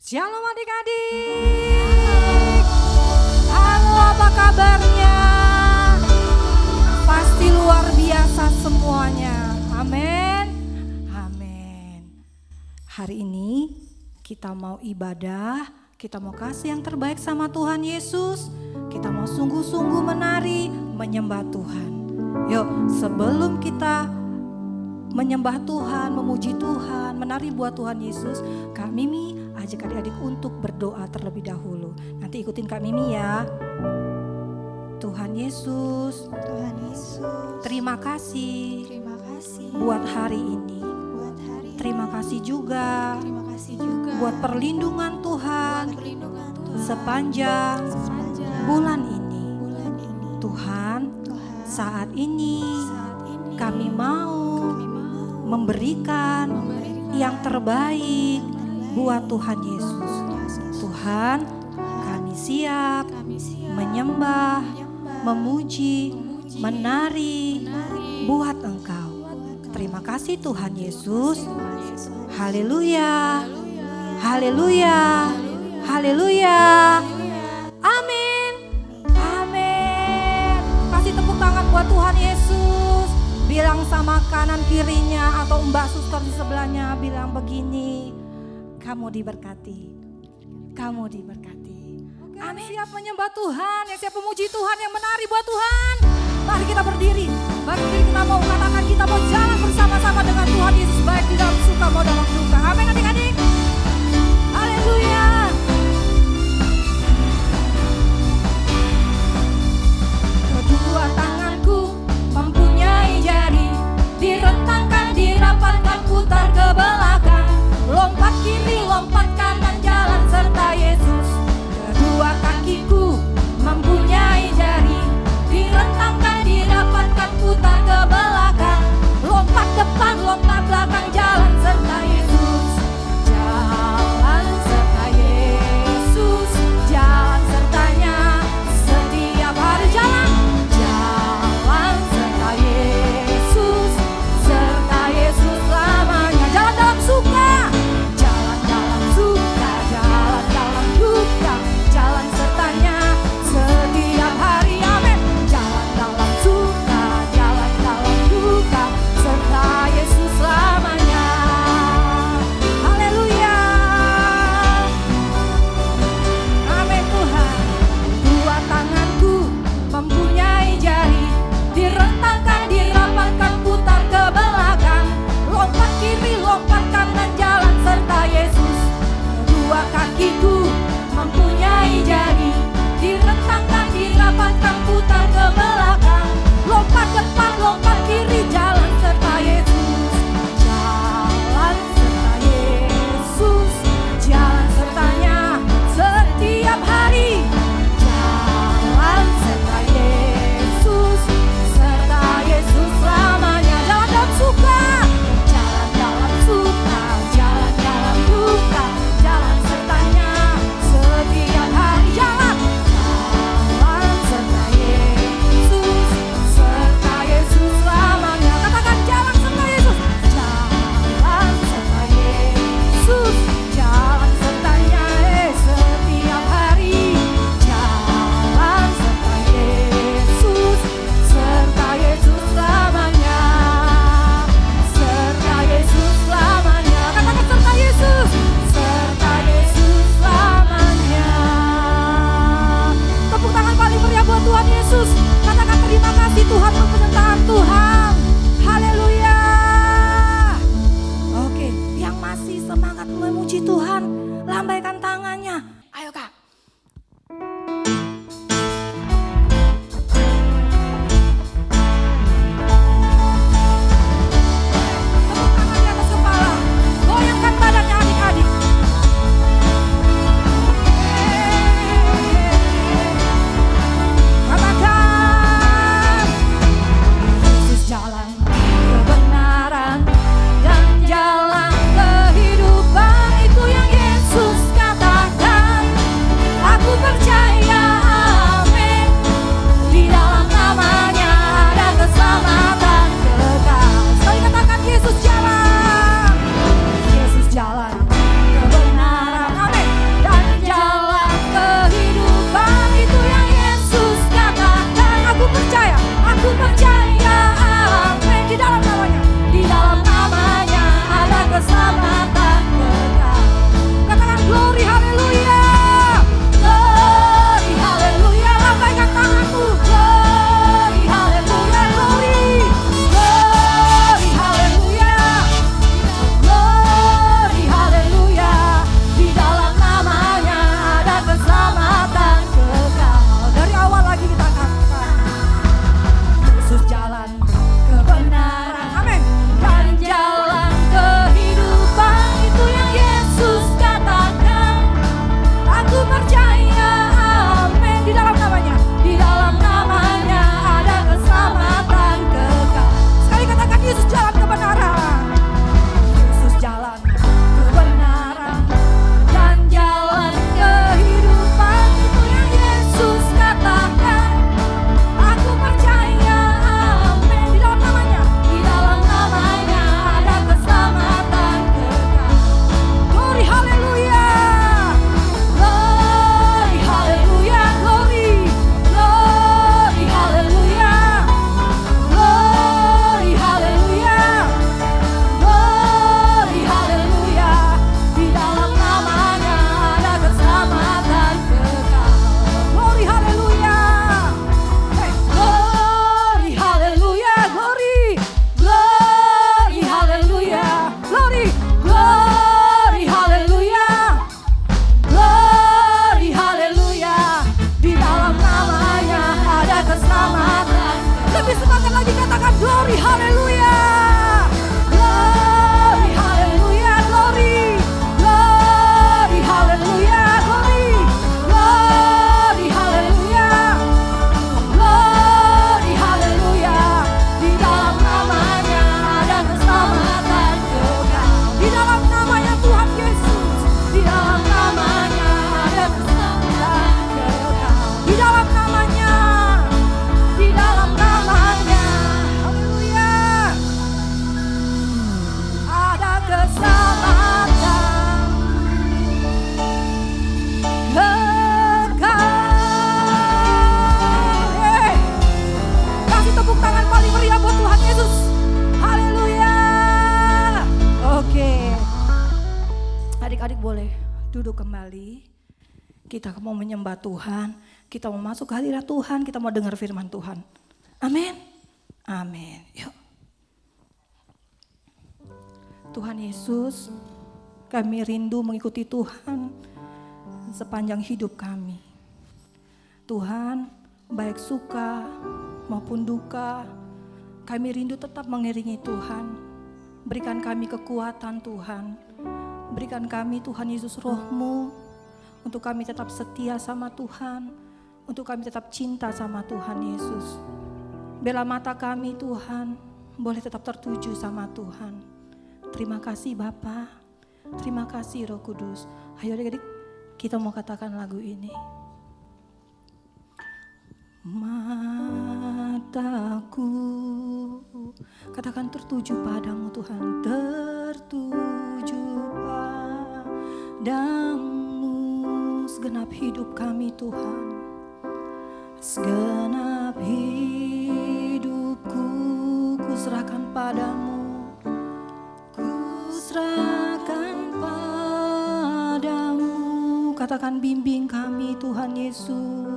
Shalom adik-adik. Halo, apa kabarnya? Pasti luar biasa semuanya. Amin. Amin. Hari ini kita mau ibadah, kita mau kasih yang terbaik sama Tuhan Yesus. Kita mau sungguh-sungguh menari, menyembah Tuhan. Yuk, sebelum kita menyembah Tuhan, memuji Tuhan, menari buat Tuhan Yesus, Kak Mimi ajak adik-adik untuk berdoa terlebih dahulu. Nanti ikutin Kak Mimi ya. Tuhan Yesus, terima kasih buat hari ini. Terima kasih juga buat perlindungan Tuhan sepanjang bulan ini. Tuhan, saat ini kami mau memberikan yang terbaik buat Tuhan Yesus. Tuhan, kami siap menyembah, memuji, menari buat Engkau. Terima kasih Tuhan Yesus. Haleluya. Haleluya. Haleluya. Amin. Amin. Kasih tepuk tangan buat Tuhan Yesus. Bilang sama kanan kirinya atau Mbak Suster di sebelahnya, bilang begini, kamu diberkati, kamu diberkati. Amin. Siap menyembah Tuhan, yang siap memuji Tuhan, yang menari buat Tuhan. Mari kita berdiri, kita mau katakan, kita mau jalan bersama-sama dengan Tuhan Yesus, baik di dalam suka mau dalam duka. Amin adik-adik. Haleluya. Kedua tanganku mempunyai jari, direntangkan, dirapatkan, putar ke belakang, lompat kiri, lompat kanan, jalan serta Yesus. Kedua kakiku mempunyai jari, direntangkan, dirapatkan, putar ke belakang, lompat depan, lompat belakang, jalan serta Yesus. Jalan serta Yesus, jalan sertanya setiap hari. Jalan serta Yesus, serta Yesus lamanya. Jalan dalam suka, jalan dalam suka, jalan dalam duka, jalan sertanya setiap hari. Amin. Jalan dalam suka, jalan dalam duka, serta Yesus lamanya. Haleluya. Amin Tuhan. Dua tanganku mempunyai jari, direntangkan, dirapatkan, putar ke belakang, lompat kiri, lompat kanan, jalan serta Yesus. Dua kakiku mempunyai jari, direntangkan, dirapatkan, putar ke belakang, lompat depan, lompat kiri, jalan serta Yesus. Jalan serta Yesus, jalan sertanya setiap hari. Jalan serta Yesus, serta Yesus lamanya. Jalan dalam suka, jalan dalam suka, jalan dalam duka, jalan sertanya setiap hari. Jalan serta Yesus, serta Yesus lamanya. Katakan jalan serta Yesus, jalan serta Yesus, jalan sertanya setiap hari. Jalan serta Yesus, serta Yesus lamanya, serta Yesus lamanya. Katakan serta Yesus, serta Yesus lamanya. Tepuk tangan paling meriah buat Tuhan Yesus. Katakan terima kasih Tuhan untuk penyertaan Tuhan. Haleluya. Oke, yang masih semangat memuji Tuhan, lambaikan tangannya. Ayo Kak. Tepuk tangan di atas kepala. Goyangkan badannya adik-adik. Katakan, Yesus jalan kebenaran dan jalan kehidupan, itu yang Yesus katakan. Adik-adik boleh duduk kembali. Kita mau menyembah Tuhan, kita mau masuk ke hadirat Tuhan, kita mau dengar firman Tuhan. Amin. Amin. Yuk. Tuhan Yesus, kami rindu mengikuti Tuhan sepanjang hidup kami. Tuhan, baik suka maupun duka, kami rindu tetap mengiringi Tuhan. Berikan kami kekuatan Tuhan. Berikan kami Tuhan Yesus roh-Mu, untuk kami tetap setia sama Tuhan, untuk kami tetap cinta sama Tuhan Yesus. Bela mata kami Tuhan, boleh tetap tertuju sama Tuhan. Terima kasih Bapa, terima kasih Roh Kudus. Ayo adik-adik, kita mau katakan lagu ini. Mataku, katakan tertuju padamu Tuhan, tertuju padamu. Segenap hidup kami Tuhan, segenap hidupku ku serahkan padamu, ku serahkan padamu. Katakan bimbing kami Tuhan Yesus.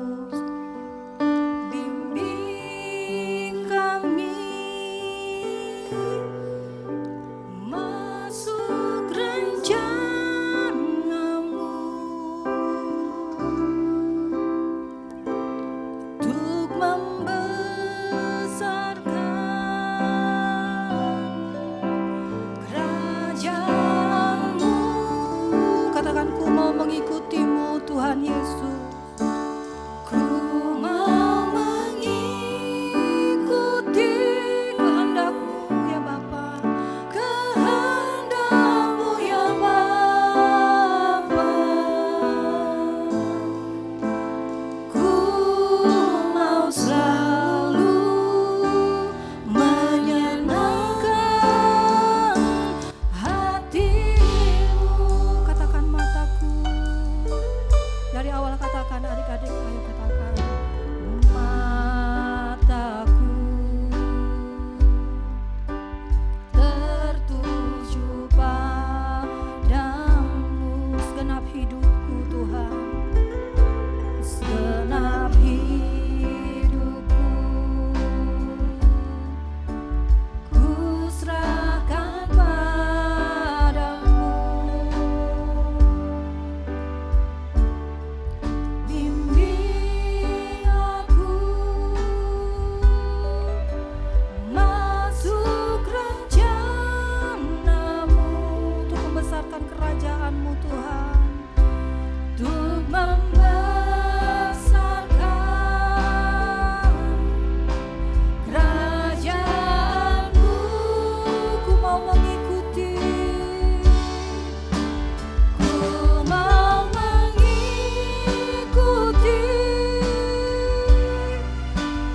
Mengikutimu Tuhan Yesus, ku mau mengikuti kehendak-Mu ya Bapa, kehendak-Mu ya Bapa. Ku mau selalu menyenangkan hati-Mu. Katakan mataku. Dari awal katakan adik-adik, ayo katakan. Mataku tertuju padamu, segenap hidupku Tuhan, segenap hidupku ku serahkan padamu. Bimbing aku masuk rencana-Mu, untuk membesarkan kerajaan-Mu Tuhan, untuk membesarkan kerajaan-Mu. Ku mau mengikuti, ku mau mengikuti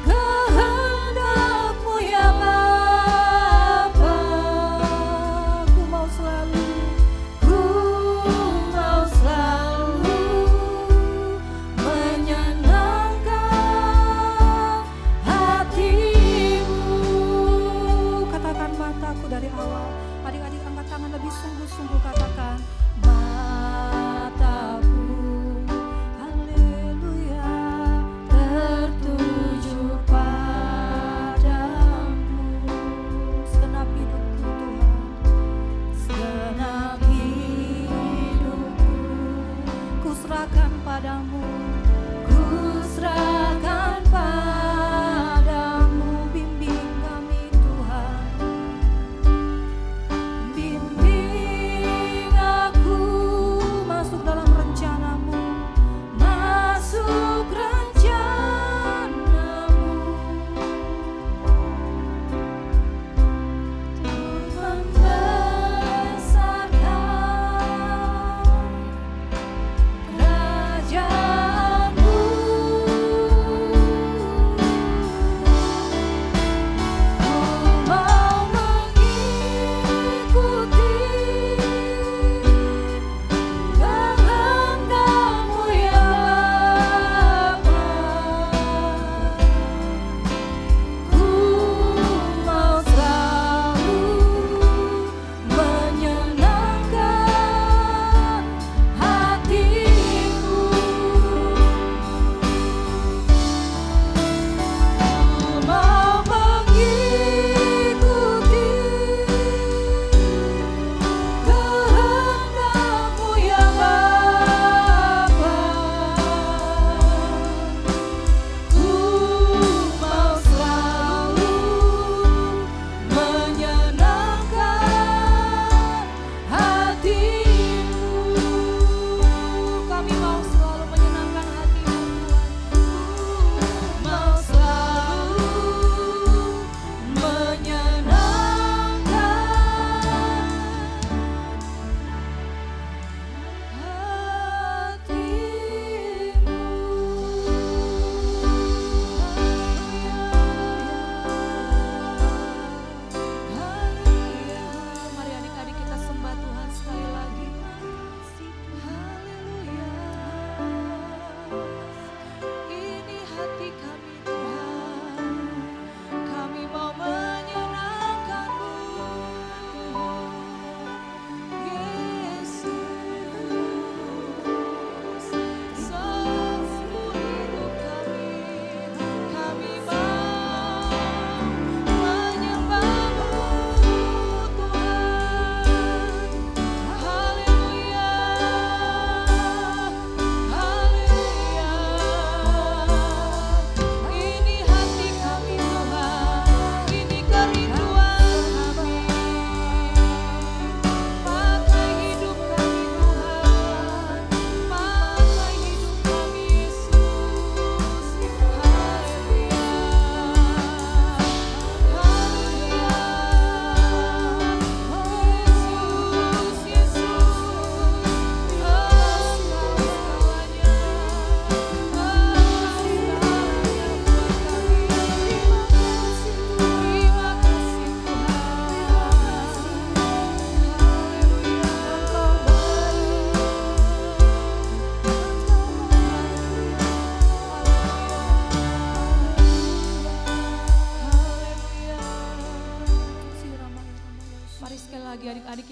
kehendak-Mu ya Bapa. Ku mau selalu, ku mau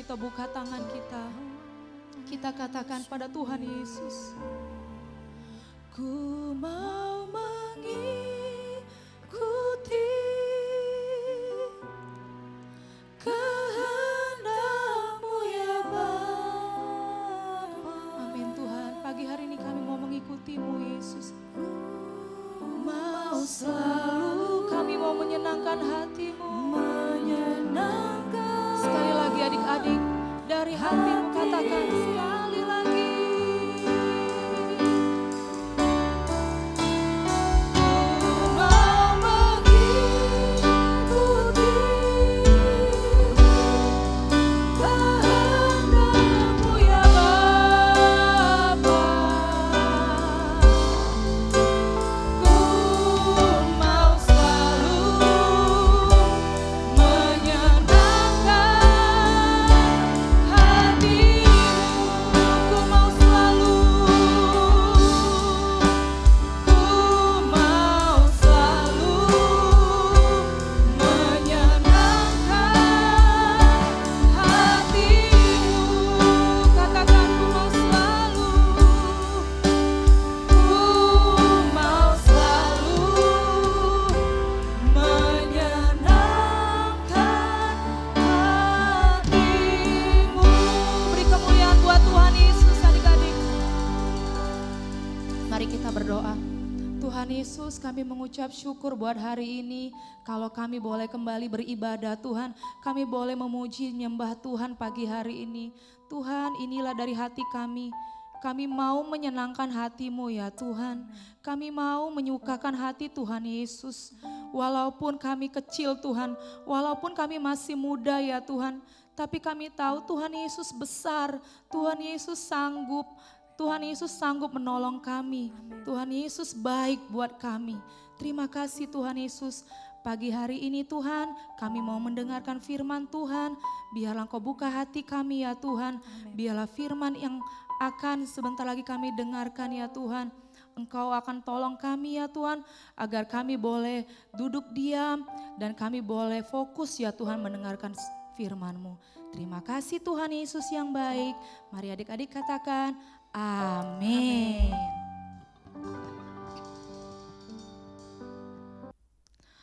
kita buka tangan kita. Kita katakan pada Tuhan Yesus, ku mau mengikuti kehendak-Mu ya Bapa. Amin Tuhan, pagi hari ini kami mau mengikuti-Mu Yesus. Mau selalu kami mau menyenangkan hati-Mu. Sekali lagi adik-adik, dari hati-Mu katakan sekali lagi. Kami mengucap syukur buat hari ini, kalau kami boleh kembali beribadah Tuhan, kami boleh memuji menyembah Tuhan pagi hari ini. Tuhan, inilah dari hati kami mau menyenangkan hati-Mu ya Tuhan, kami mau menyukakan hati Tuhan Yesus. Walaupun kami kecil Tuhan, walaupun kami masih muda ya Tuhan, tapi kami tahu Tuhan Yesus besar, Tuhan Yesus sanggup. Tuhan Yesus sanggup menolong kami. Tuhan Yesus baik buat kami. Terima kasih Tuhan Yesus. Pagi hari ini Tuhan, kami mau mendengarkan firman Tuhan. Biarlah Engkau buka hati kami ya Tuhan. Biarlah firman yang akan sebentar lagi kami dengarkan ya Tuhan. Engkau akan tolong kami ya Tuhan, agar kami boleh duduk diam dan kami boleh fokus ya Tuhan mendengarkan firman-Mu. Terima kasih Tuhan Yesus yang baik. Mari adik-adik katakan, amin.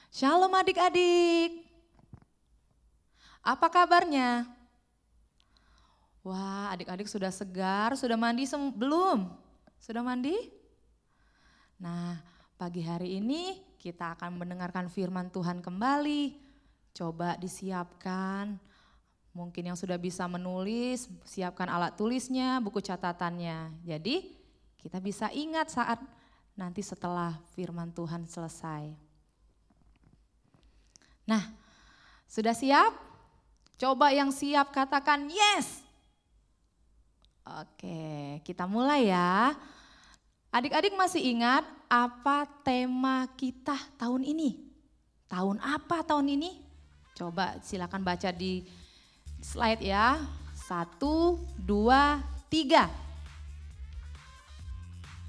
Shalom adik-adik. Apa kabarnya? Wah, adik-adik sudah segar, sudah mandi belum? Sudah mandi? Nah, pagi hari ini kita akan mendengarkan firman Tuhan kembali. Coba disiapkan. Mungkin yang sudah bisa menulis, siapkan alat tulisnya, buku catatannya. Jadi kita bisa ingat saat nanti setelah firman Tuhan selesai. Nah, sudah siap? Coba yang siap katakan yes. Oke, kita mulai ya. Adik-adik masih ingat apa tema kita tahun ini? Tahun apa tahun ini? Coba silakan baca di slide ya. 1, 2, 3.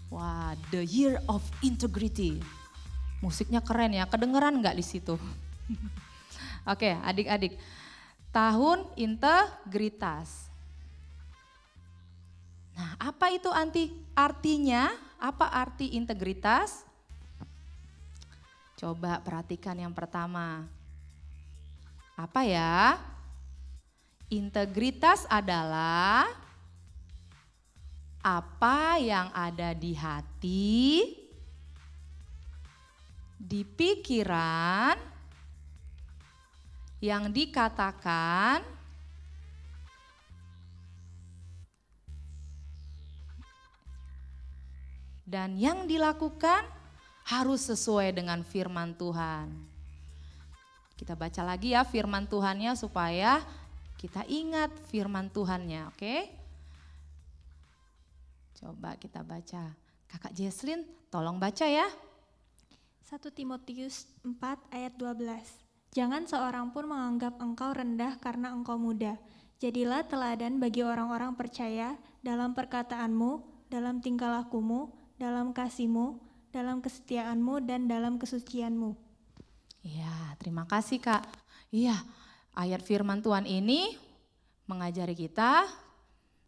Wah, the year of integrity. Musiknya keren ya, kedengeran nggak di situ? Oke, adik-adik. Tahun integritas. Nah, apa itu artinya? Apa arti integritas? Coba perhatikan yang pertama. Apa ya? Integritas adalah apa yang ada di hati, di pikiran, yang dikatakan, dan yang dilakukan harus sesuai dengan firman Tuhan. Kita baca lagi ya firman Tuhannya supaya kita ingat firman Tuhannya, oke? Coba kita baca. Kakak Jesslyn tolong baca ya. 1 Timotius 4 ayat 12. Jangan seorang pun menganggap engkau rendah karena engkau muda. Jadilah teladan bagi orang-orang percaya dalam perkataanmu, dalam tingkah lakumu, dalam kasihmu, dalam kesetiaanmu, dan dalam kesucianmu. Iya, terima kasih Kak. Iya, ayat firman Tuhan ini mengajari kita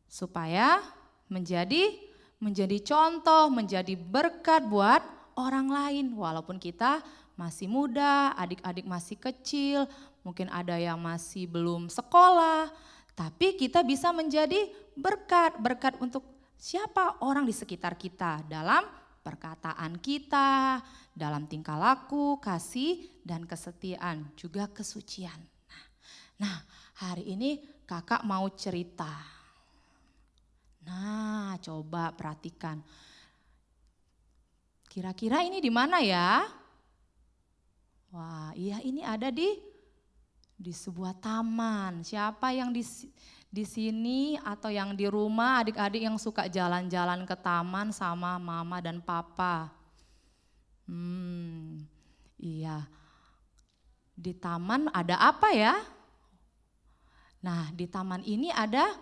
supaya menjadi contoh, menjadi berkat buat orang lain. Walaupun kita masih muda, adik-adik masih kecil, mungkin ada yang masih belum sekolah, tapi kita bisa menjadi berkat untuk siapa? Orang di sekitar kita dalam perkataan kita, dalam tingkah laku, kasih, dan kesetiaan, juga kesucian. Nah, hari ini kakak mau cerita. Nah, coba perhatikan. Kira-kira ini di mana ya? Wah, iya ini ada di sebuah taman. Siapa yang di sini atau yang di rumah adik-adik yang suka jalan-jalan ke taman sama mama dan papa? Iya. Di taman ada apa ya? Nah, di taman ini ada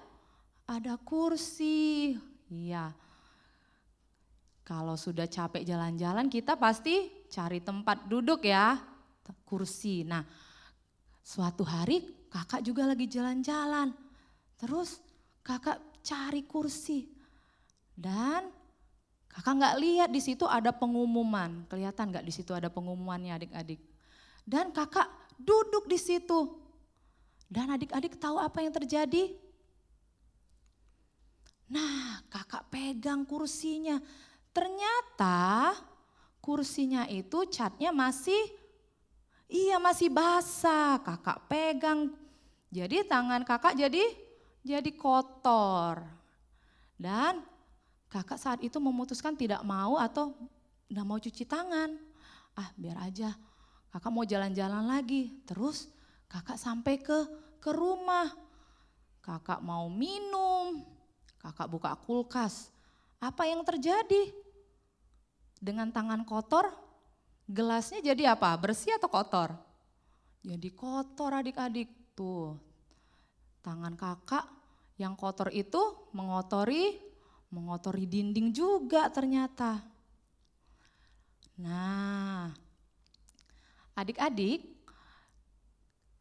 kursi. Iya. Kalau sudah capek jalan-jalan kita pasti cari tempat duduk ya, kursi. Nah, suatu hari kakak juga lagi jalan-jalan. Terus kakak cari kursi. Dan kakak nggak lihat di situ ada pengumuman. Kelihatan nggak di situ ada pengumumannya adik-adik. Dan kakak duduk di situ. Dan adik-adik tahu apa yang terjadi? Nah, kakak pegang kursinya. Ternyata kursinya itu catnya masih basah. Kakak pegang. Jadi tangan kakak jadi kotor. Dan kakak saat itu memutuskan tidak mau atau tidak mau cuci tangan. Biar aja. Kakak mau jalan-jalan lagi. Terus kakak sampai ke rumah. Kakak mau minum. Kakak buka kulkas. Apa yang terjadi? Dengan tangan kotor, gelasnya jadi apa? Bersih atau kotor? Jadi kotor adik-adik. Tuh, tangan kakak yang kotor itu mengotori dinding juga ternyata. Nah, adik-adik,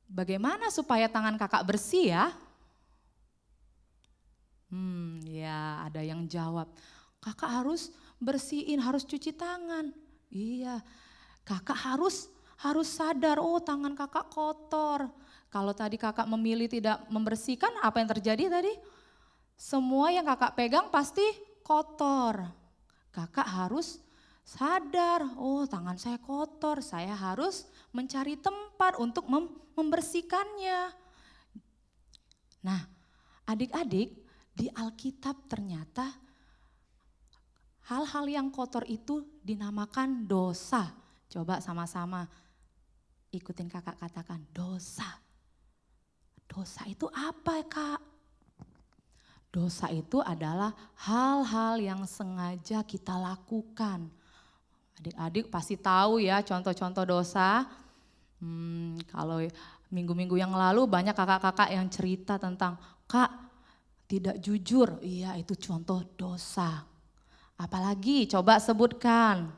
bagaimana supaya tangan kakak bersih ya? Ya ada yang jawab, kakak harus bersihin, harus cuci tangan. Iya, kakak harus sadar, oh tangan kakak kotor. Kalau tadi kakak memilih tidak membersihkan, apa yang terjadi tadi? Semua yang kakak pegang pasti kotor. Kakak harus sadar, oh tangan saya kotor, saya harus mencari tempat untuk membersihkannya. Nah, adik-adik, di Alkitab ternyata hal-hal yang kotor itu dinamakan dosa. Coba sama-sama ikutin kakak katakan, dosa. Dosa itu apa kak? Dosa itu adalah hal-hal yang sengaja kita lakukan. Adik-adik pasti tahu ya contoh-contoh dosa. Kalau minggu-minggu yang lalu banyak kakak-kakak yang cerita tentang, kak tidak jujur, iya itu contoh dosa. Apalagi coba sebutkan.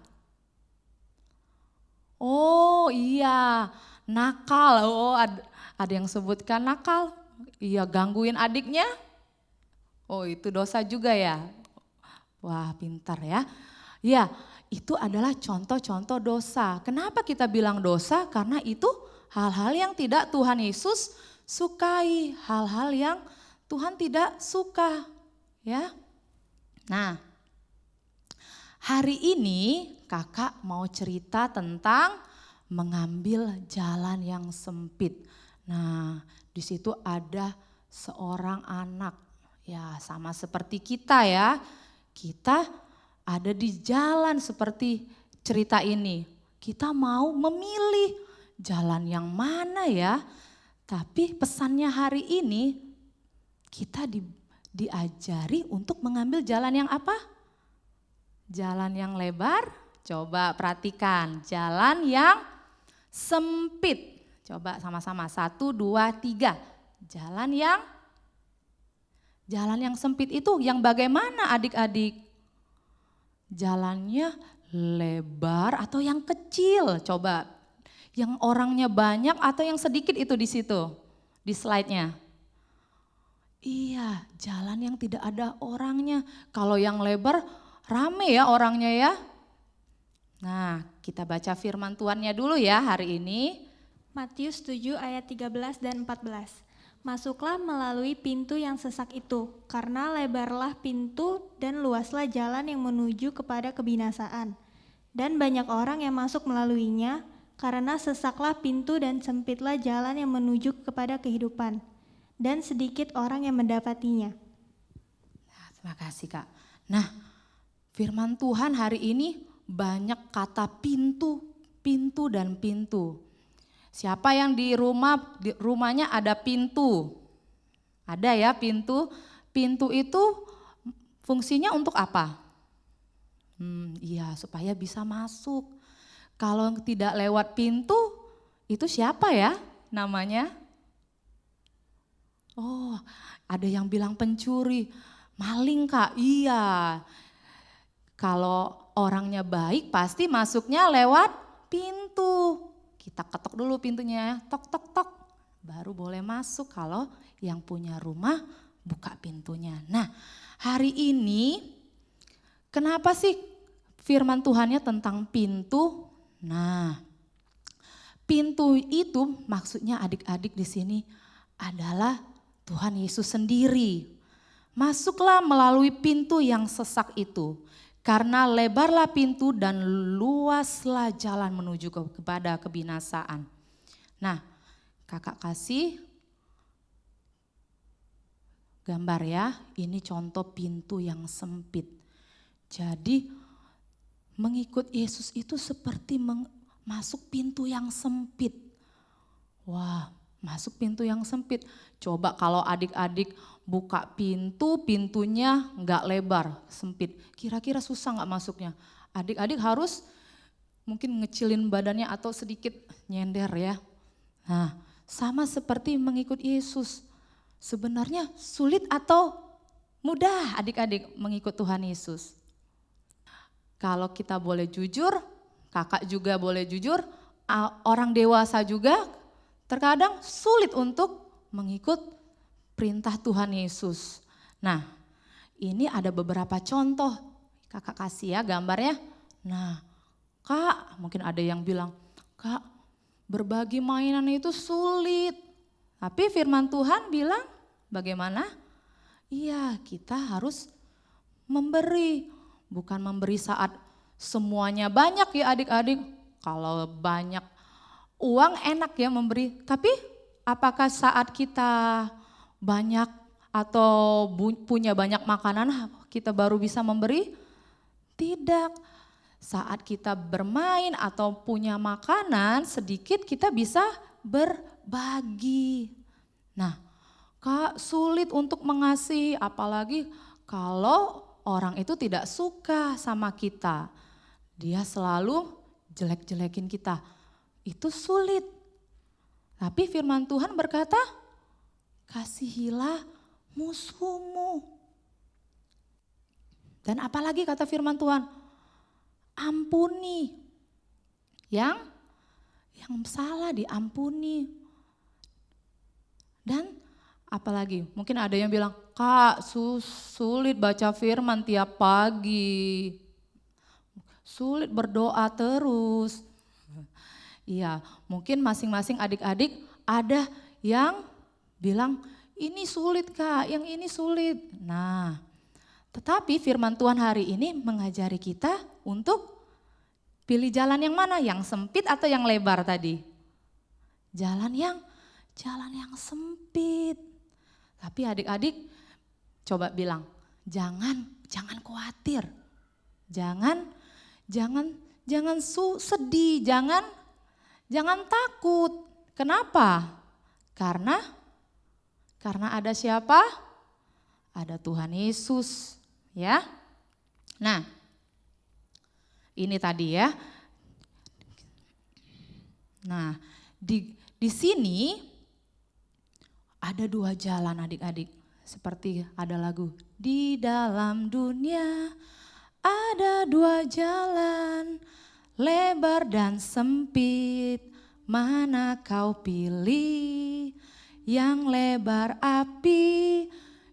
Oh iya, nakal. Oh ada yang sebutkan nakal. Iya, gangguin adiknya. Oh itu dosa juga ya. Wah pintar ya. Ya itu adalah contoh-contoh dosa. Kenapa kita bilang dosa? Karena itu hal-hal yang tidak Tuhan Yesus sukai. Hal-hal yang Tuhan tidak suka. Ya. Nah, hari ini kakak mau cerita tentang mengambil jalan yang sempit. Nah, di situ ada seorang anak, ya sama seperti kita ya. Kita ada di jalan seperti cerita ini. Kita mau memilih jalan yang mana ya. Tapi pesannya hari ini kita diajari untuk mengambil jalan yang apa? Jalan yang lebar, coba perhatikan. Jalan yang sempit. Coba sama-sama, 1, 2, 3. Jalan yang sempit itu yang bagaimana adik-adik? Jalannya lebar atau yang kecil? Coba, yang orangnya banyak atau yang sedikit itu di situ, di slide-nya? Iya, jalan yang tidak ada orangnya. Kalau yang lebar rame ya orangnya ya. Nah, kita baca firman Tuhannya dulu ya hari ini. Matius 7 ayat 13 dan 14. Masuklah melalui pintu yang sesak itu, karena lebarlah pintu dan luaslah jalan yang menuju kepada kebinasaan. Dan banyak orang yang masuk melaluinya, karena sesaklah pintu dan sempitlah jalan yang menuju kepada kehidupan. Dan sedikit orang yang mendapatinya. Nah, terima kasih Kak. Nah, firman Tuhan hari ini banyak kata pintu, pintu dan pintu. Siapa yang di rumahnya ada pintu? Ada ya pintu. Pintu itu fungsinya untuk apa? Iya, supaya bisa masuk. Kalau tidak lewat pintu, itu siapa ya namanya? Oh, ada yang bilang pencuri, maling Kak, iya. Kalau orangnya baik pasti masuknya lewat pintu. Kita ketok dulu pintunya, tok tok tok, baru boleh masuk. Kalau yang punya rumah buka pintunya. Nah, hari ini kenapa sih firman Tuhannya tentang pintu? Nah, pintu itu maksudnya adik-adik di sini adalah Tuhan Yesus sendiri. Masuklah melalui pintu yang sesak itu. Karena lebarlah pintu dan luaslah jalan menuju kepada kebinasaan. Nah, kakak kasih gambar ya, ini contoh pintu yang sempit. Jadi mengikut Yesus itu seperti masuk pintu yang sempit. Wah, masuk pintu yang sempit. Coba kalau adik-adik buka pintu, pintunya nggak lebar, sempit. Kira-kira susah nggak masuknya? Adik-adik harus mungkin ngecilin badannya atau sedikit nyender ya. Nah, sama seperti mengikut Yesus. Sebenarnya sulit atau mudah adik-adik mengikut Tuhan Yesus? Kalau kita boleh jujur, kakak juga boleh jujur, orang dewasa juga terkadang sulit untuk mengikut perintah Tuhan Yesus. Nah, ini ada beberapa contoh. Kakak kasih ya gambarnya. Nah, Kak, mungkin ada yang bilang, Kak, berbagi mainan itu sulit. Tapi firman Tuhan bilang bagaimana? Iya, kita harus memberi. Bukan memberi saat semuanya banyak ya adik-adik. Kalau banyak uang enak ya memberi. Tapi apakah saat kita banyak atau punya banyak makanan kita baru bisa memberi? Tidak. Saat kita bermain atau punya makanan sedikit kita bisa berbagi. Nah, Kak, sulit untuk mengasihi apalagi kalau orang itu tidak suka sama kita. Dia selalu jelek-jelekin kita. Itu sulit. Tapi firman Tuhan berkata, kasihilah musuhmu. Dan apalagi kata firman Tuhan, ampuni. Yang salah diampuni. Dan apalagi mungkin ada yang bilang, Kak sulit baca firman tiap pagi. Sulit berdoa terus. Iya, mungkin masing-masing adik-adik ada yang bilang, ini sulit Kak, yang ini sulit. Nah, tetapi firman Tuhan hari ini mengajari kita untuk pilih jalan yang mana? Yang sempit atau yang lebar tadi? Jalan yang sempit. Tapi adik-adik coba bilang, jangan khawatir. Jangan sedih, jangan takut. Kenapa? Karena ada siapa? Ada Tuhan Yesus, ya. Nah, ini tadi ya. Nah, di sini ada dua jalan adik-adik. Seperti ada lagu, di dalam dunia ada dua jalan, lebar dan sempit, mana kau pilih? Yang lebar api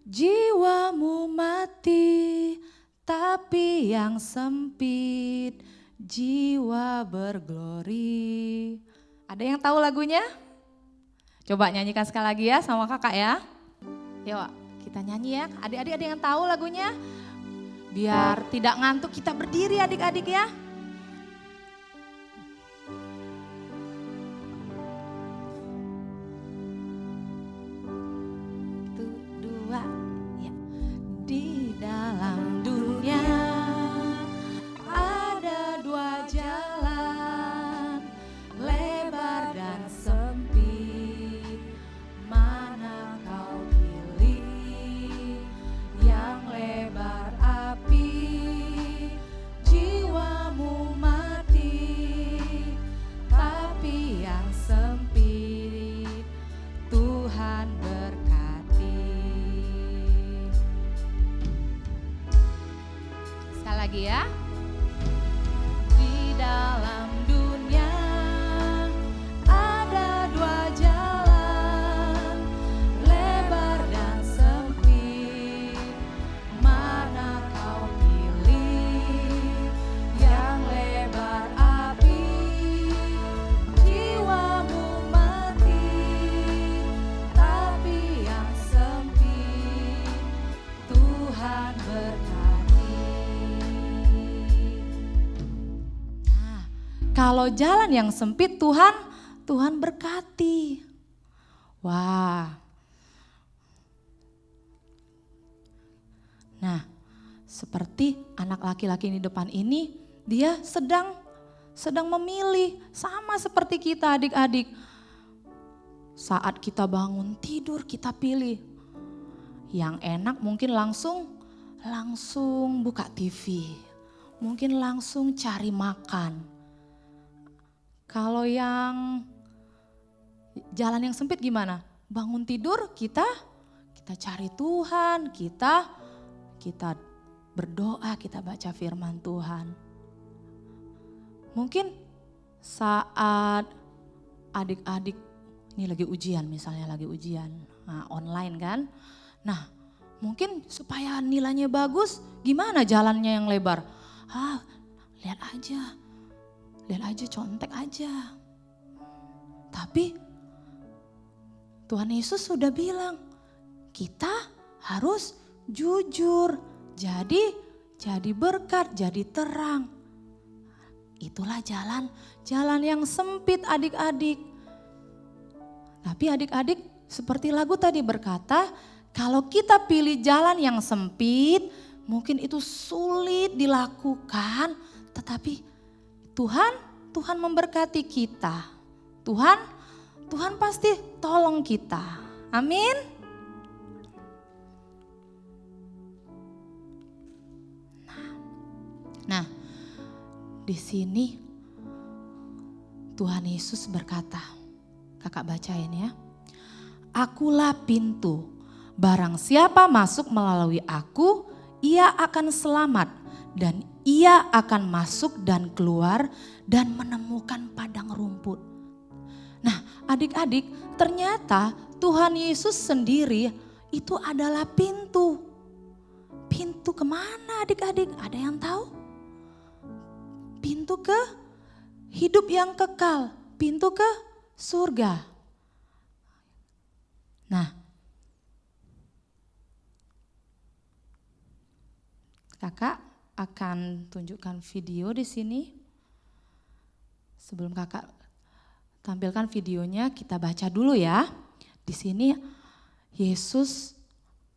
Jiwamu mati, tapi yang sempit, jiwa berglori. Ada yang tahu lagunya? Coba nyanyikan sekali lagi ya sama kakak ya. Yuk kita nyanyi ya, adik-adik ada yang tahu lagunya? Biar tidak ngantuk kita berdiri adik-adik ya. Di dalam dunia ada dua jalan, lebar dan sempit. Mana kau pilih? Yang lebar api, jiwamu mati. Tapi yang sempit, Tuhan berkati. Lagi ya. Di dalam dunia ada dua jalan, lebar dan sempit. Mana kau pilih? Yang lebar api, jiwamu mati. Tapi yang sempit, Tuhan berkati. Kalau jalan yang sempit Tuhan berkati. Wah. Nah, seperti anak laki-laki di depan ini, dia sedang memilih, sama seperti kita adik-adik. Saat kita bangun tidur kita pilih. Yang enak mungkin langsung buka TV. Mungkin langsung cari makan. Kalau yang jalan yang sempit gimana? Bangun tidur kita cari Tuhan, kita berdoa, kita baca firman Tuhan. Mungkin saat adik-adik ini lagi ujian, misalnya lagi ujian online kan. Nah mungkin supaya nilainya bagus gimana jalannya yang lebar? Lihat aja, contek aja. Tapi Tuhan Yesus sudah bilang, kita harus jujur, jadi berkat, jadi terang. Itulah jalan yang sempit adik-adik. Tapi adik-adik seperti lagu tadi berkata, kalau kita pilih jalan yang sempit, mungkin itu sulit dilakukan, tetapi Tuhan memberkati kita. Tuhan pasti tolong kita. Amin. Nah, di sini Tuhan Yesus berkata, kakak bacain ya. Akulah pintu, barang siapa masuk melalui aku, ia akan selamat. Dan ia akan masuk dan keluar dan menemukan padang rumput. Nah adik-adik, ternyata Tuhan Yesus sendiri itu adalah pintu. Pintu kemana adik-adik? Ada yang tahu? Pintu ke hidup yang kekal, pintu ke surga. Nah, kakak akan tunjukkan video di sini. Sebelum kakak tampilkan videonya, kita baca dulu ya. Di sini Yesus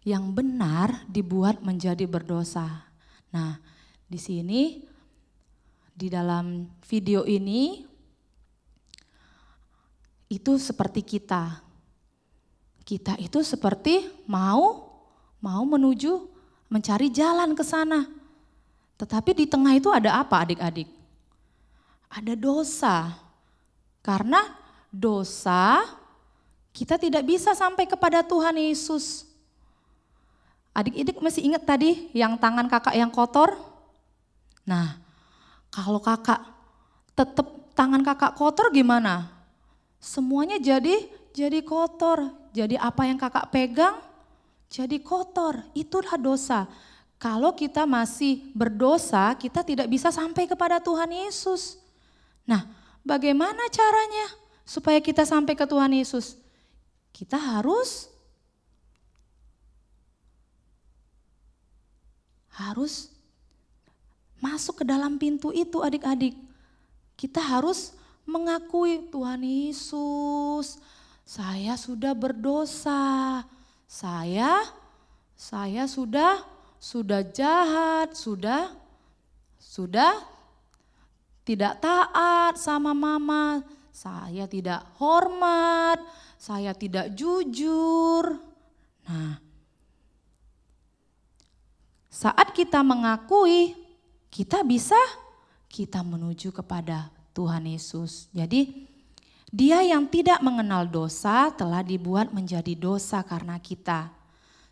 yang benar dibuat menjadi berdosa. Nah, di sini di dalam video ini itu seperti kita. Kita itu seperti mau menuju mencari jalan ke sana. Tetapi di tengah itu ada apa adik-adik? Ada dosa. Karena dosa kita tidak bisa sampai kepada Tuhan Yesus. Adik-adik masih ingat tadi yang tangan kakak yang kotor? Nah, kalau kakak tetap tangan kakak kotor jadi kotor, itulah dosa. Kalau kita masih berdosa, kita tidak bisa sampai kepada Tuhan Yesus. Nah, bagaimana caranya supaya kita sampai ke Tuhan Yesus? Kita harus masuk ke dalam pintu itu, adik-adik. Kita harus mengakui, Tuhan Yesus, saya sudah berdosa. Saya sudah jahat, sudah tidak taat sama mama, saya tidak hormat, saya tidak jujur. Nah, saat kita mengakui, kita menuju kepada Tuhan Yesus. Jadi Dia yang tidak mengenal dosa telah dibuat menjadi dosa karena kita,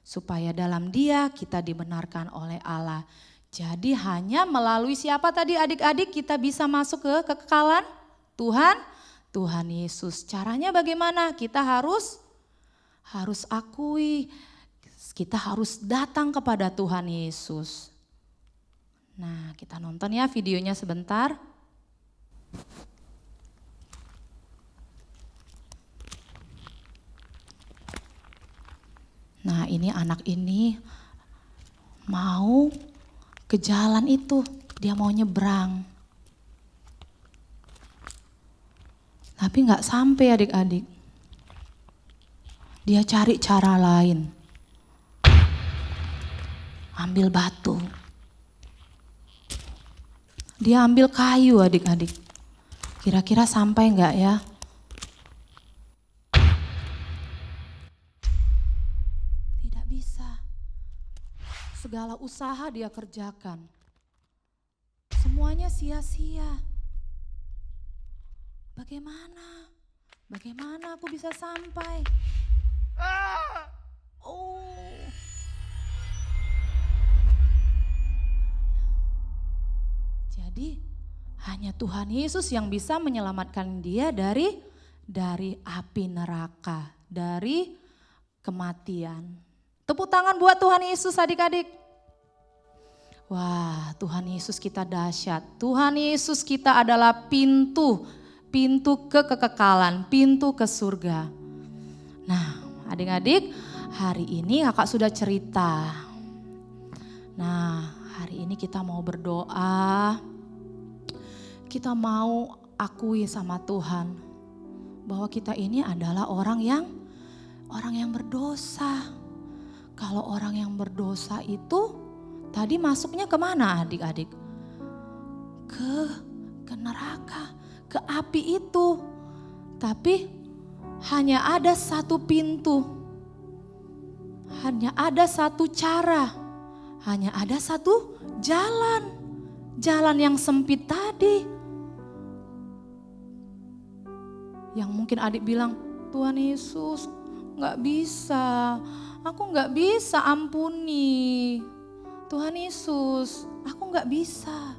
supaya dalam Dia kita dibenarkan oleh Allah. Jadi hanya melalui siapa tadi adik-adik kita bisa masuk ke kekekalan? Tuhan Yesus. Caranya bagaimana? Kita harus akui, kita harus datang kepada Tuhan Yesus. Nah, kita nonton ya videonya sebentar. Nah, ini anak ini mau ke jalan itu, dia mau nyebrang. Tapi nggak sampai adik-adik. Dia cari cara lain. Ambil batu. Dia ambil kayu adik-adik. Kira-kira sampai nggak ya? Tidak bisa. Segala usaha dia kerjakan. Semuanya sia-sia. Bagaimana aku bisa sampai? Jadi hanya Tuhan Yesus yang bisa menyelamatkan dia dari api neraka, dari kematian. Tepuk tangan buat Tuhan Yesus adik-adik. Wah, Tuhan Yesus kita dahsyat. Tuhan Yesus kita adalah pintu ke kekekalan, pintu ke surga. Nah, adik-adik, hari ini kakak sudah cerita. Nah, hari ini kita mau berdoa. Kita mau akui sama Tuhan bahwa kita ini adalah orang yang berdosa. Kalau orang yang berdosa itu tadi masuknya kemana adik-adik? Ke neraka, ke api itu. Tapi hanya ada satu pintu, hanya ada satu cara, hanya ada satu jalan yang sempit tadi. Yang mungkin adik bilang, Tuhan Yesus gak bisa, aku gak bisa ampuni. Tuhan Yesus, aku gak bisa.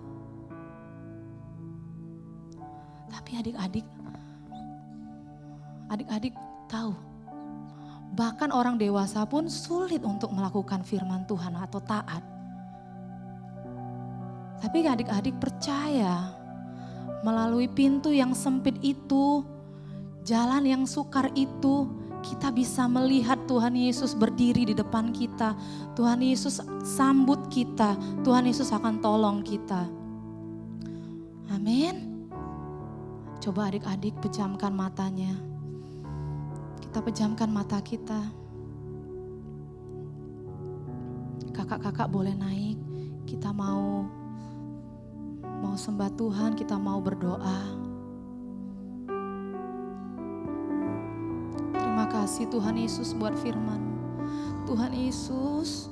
Tapi adik-adik tahu, bahkan orang dewasa pun sulit untuk melakukan firman Tuhan atau taat. Tapi adik-adik percaya, melalui pintu yang sempit itu, jalan yang sukar itu, kita bisa melihat Tuhan Yesus berdiri di depan kita. Tuhan Yesus sambut kita, Tuhan Yesus akan tolong kita. Amin. Coba adik-adik pejamkan matanya. Kita pejamkan mata kita. Kakak-kakak boleh naik. Kita mau sembah Tuhan, kita mau berdoa. Terima kasih Tuhan Yesus buat firman. Tuhan Yesus,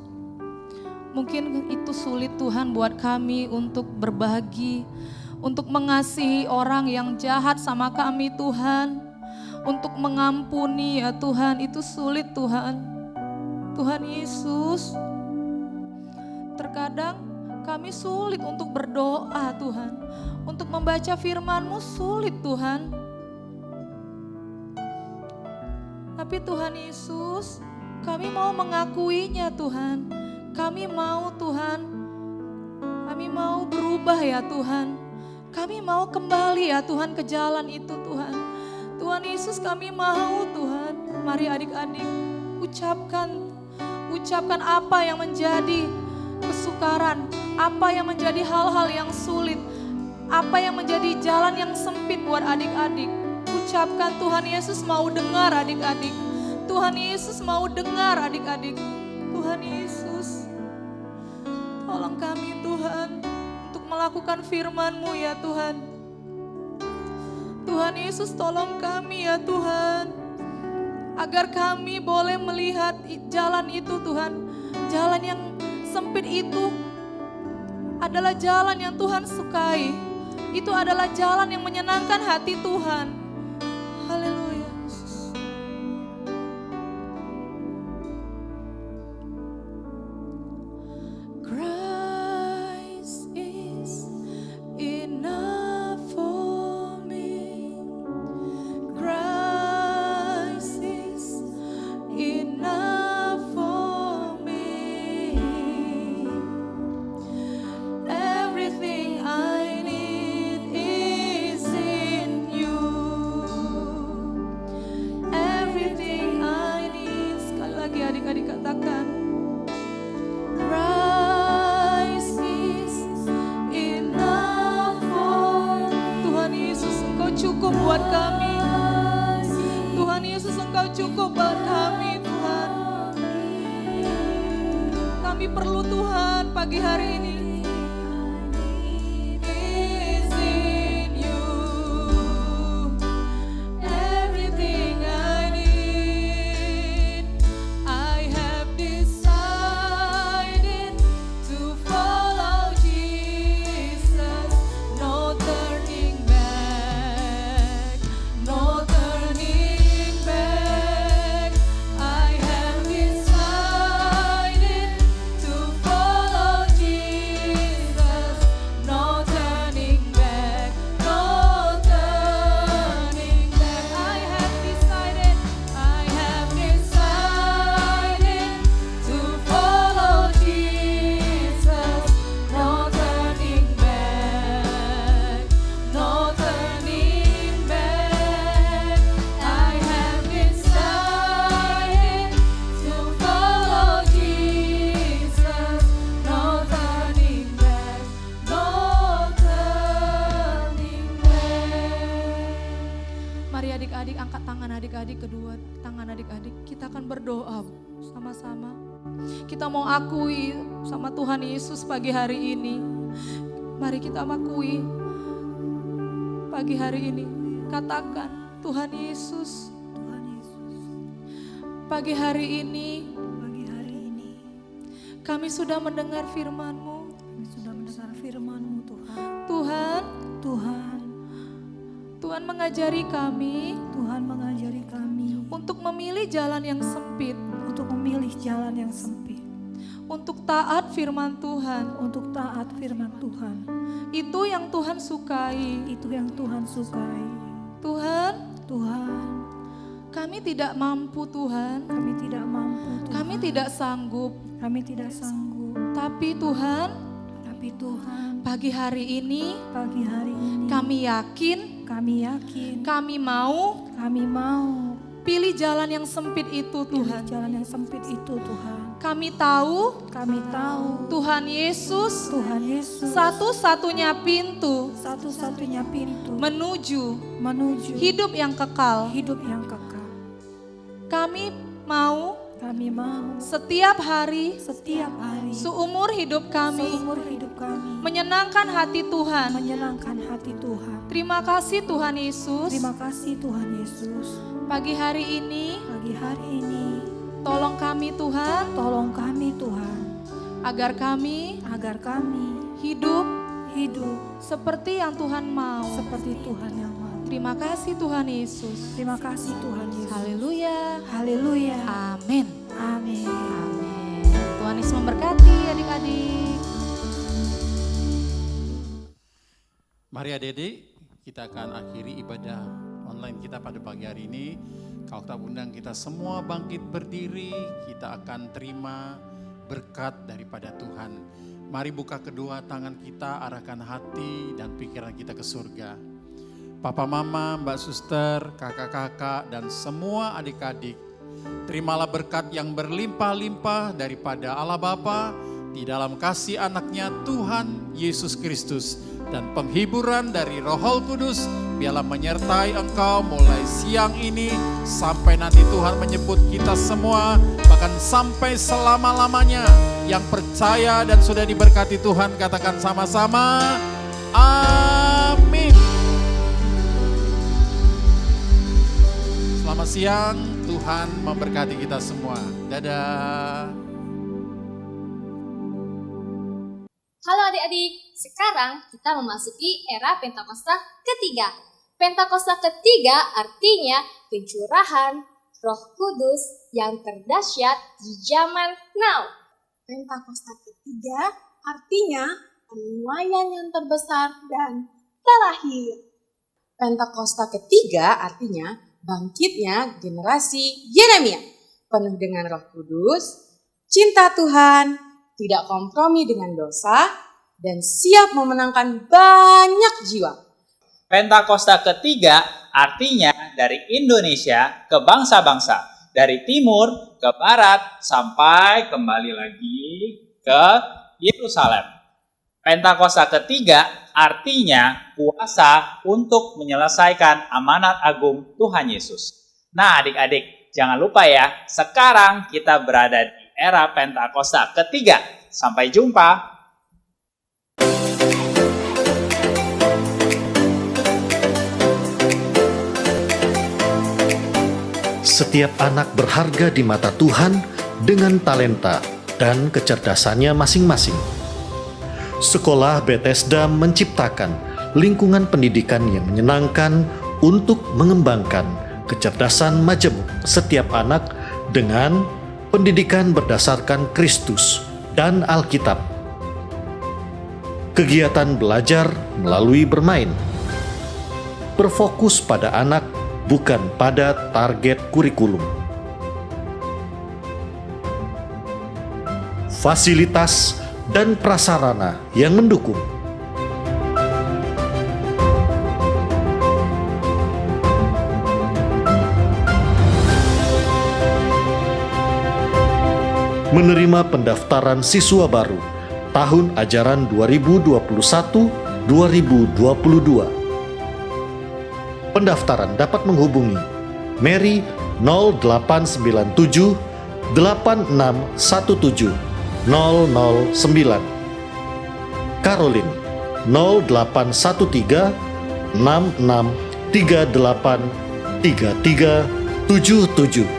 mungkin itu sulit Tuhan buat kami untuk berbagi, untuk mengasihi orang yang jahat sama kami Tuhan. Untuk mengampuni ya Tuhan, itu sulit Tuhan. Tuhan Yesus, terkadang kami sulit untuk berdoa Tuhan. Untuk membaca firman-Mu sulit Tuhan. Tapi Tuhan Yesus, Kami mau mengakuinya Tuhan. Kami mau Tuhan, kami mau berubah ya Tuhan. Kami mau kembali ya Tuhan ke jalan itu Tuhan. Tuhan Yesus kami mau Tuhan. Mari adik-adik ucapkan apa yang menjadi kesukaran, apa yang menjadi hal-hal yang sulit, apa yang menjadi jalan yang sempit buat adik-adik. Ucapkan Tuhan Yesus mau dengar adik-adik. Tuhan Yesus mau dengar adik-adik. Tuhan Yesus, tolong kami Tuhan untuk melakukan firman-Mu ya Tuhan. Tuhan Yesus tolong kami ya Tuhan. Agar kami boleh melihat jalan itu Tuhan. Jalan yang sempit itu adalah jalan yang Tuhan sukai. Itu adalah jalan yang menyenangkan hati Tuhan. Haleluya. Christ is enough for me. Christ is enough for me. Everything I need is in you. Everything I need. Sekali lagi adik-adik katakan. Christ is enough for. Tuhan Yesus Engkau cukup buat kami. Tuhan Yesus Engkau cukup buat kami Tuhan. Kami perlu Tuhan pagi hari ini. Is in you. Everything I need. I have decided to follow Jesus. No turning back. No turning back. I have decided to follow Jesus. No turning back. No turning back. I have decided to follow Jesus. No turning back. No turning back. I have decided to follow Jesus. No turning back. No turning back. Mari adik-adik angkat tangan adik-adik, kedua tangan adik-adik. Kita akan berdoa sama-sama. Kita mau akui sama Tuhan Yesus pagi hari ini. Mari kita akui pagi hari ini. Katakan, Tuhan Yesus, Tuhan Yesus, pagi hari ini pagi hari ini kami sudah mendengar firman-Mu. kami sudah mendengar firman-Mu Tuhan. Tuhan, Tuhan, Tuhan mengajari kami Tuhan mengajari kami untuk memilih jalan yang sempit, untuk memilih jalan yang sempit, untuk taat firman Tuhan. untuk taat firman Tuhan. Itu yang Tuhan sukai. Itu yang Tuhan sukai. Tuhan, Tuhan, kami tidak mampu Tuhan, kami tidak mampu Tuhan. kami tidak sanggup. Kami tidak sanggup. Tapi Tuhan, Tapi Tuhan, pagi hari ini pagi hari ini kami yakin, kami yakin, kami mau kami mau pilih jalan yang sempit itu pilih Tuhan. jalan yang sempit itu Tuhan. Kami tahu Kami tahu Tuhan Yesus Tuhan Yesus satu-satunya pintu satu-satunya pintu menuju menuju hidup yang kekal. hidup yang kekal. Kami mau Kami mau setiap hari setiap hari seumur hidup kami seumur hidup kami menyenangkan hati Tuhan. menyenangkan hati Tuhan. Terima kasih Tuhan Yesus. Terima kasih Tuhan Yesus. Pagi hari ini Pagi hari ini tolong kami Tuhan tolong kami Tuhan agar kami agar kami hidup hidup seperti yang Tuhan mau. seperti Tuhan yang mau. Terima kasih Tuhan Yesus. Terima kasih Tuhan Yesus. Haleluya. Haleluya. Amin. Amin. Amin. Tuhan Yesus memberkati adik-adik. Mari adik-adik, kita akan akhiri ibadah online kita pada pagi hari ini. Kalau kita undang kita semua bangkit berdiri, kita akan terima berkat daripada Tuhan. Mari buka kedua tangan kita, arahkan hati dan pikiran kita ke surga. Papa, mama, mbak suster, kakak-kakak, dan semua adik-adik, terimalah berkat yang berlimpah-limpah daripada Allah Bapa di dalam kasih anaknya Tuhan Yesus Kristus. Dan penghiburan dari Roh Kudus biarlah menyertai engkau mulai siang ini sampai nanti Tuhan menyebut kita semua, bahkan sampai selama-lamanya. Yang percaya dan sudah diberkati Tuhan katakan sama-sama, amin. Selamat siang, Tuhan memberkati kita semua. Dadah. Halo adik-adik, sekarang kita memasuki era Pentakosta ketiga. Pentakosta ketiga artinya pencurahan Roh Kudus yang terdahsyat di zaman now. Pentakosta ketiga artinya penuaian yang terbesar dan terakhir. Pentakosta ketiga artinya bangkitnya generasi Yeremia, penuh dengan Roh Kudus, cinta Tuhan, tidak kompromi dengan dosa, dan siap memenangkan banyak jiwa. Pentakosta ketiga artinya dari Indonesia ke bangsa-bangsa, dari timur ke barat sampai kembali lagi ke Yerusalem. Pentakosta ketiga artinya kuasa untuk menyelesaikan amanat agung Tuhan Yesus. Nah adik-adik, jangan lupa ya, sekarang kita berada di era Pentakosta ketiga. Sampai jumpa. Setiap anak berharga di mata Tuhan dengan talenta dan kecerdasannya masing-masing. Sekolah Bethesda menciptakan lingkungan pendidikan yang menyenangkan untuk mengembangkan kecerdasan majemuk setiap anak dengan pendidikan berdasarkan Kristus dan Alkitab. Kegiatan belajar melalui bermain. Berfokus pada anak, bukan pada target kurikulum. Fasilitas dan prasarana yang mendukung. Menerima pendaftaran siswa baru tahun ajaran 2021-2022. Pendaftaran dapat menghubungi Mary 0897 8617 009, Caroline 0813 6638 3377.